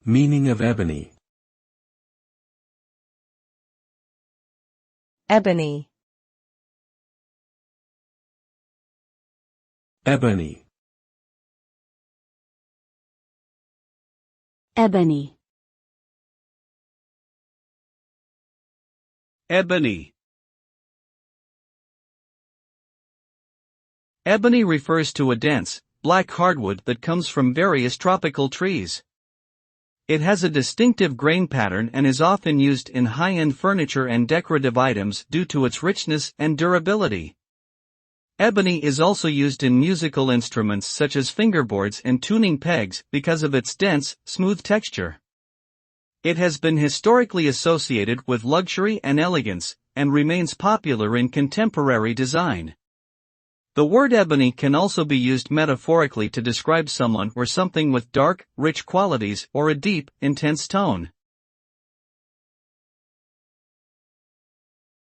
Meaning of ebony. Ebony. Ebony. Ebony. Ebony. Ebony refers to a dense, black hardwood that comes from various tropical trees. It has a distinctive grain pattern and is often used in high-end furniture and decorative items due to its richness and durability. Ebony is also used in musical instruments such as fingerboards and tuning pegs because of its dense, smooth texture. It has been historically associated with luxury and elegance, and remains popular in contemporary design. The word ebony can also be used metaphorically to describe someone or something with dark, rich qualities or a deep, intense tone.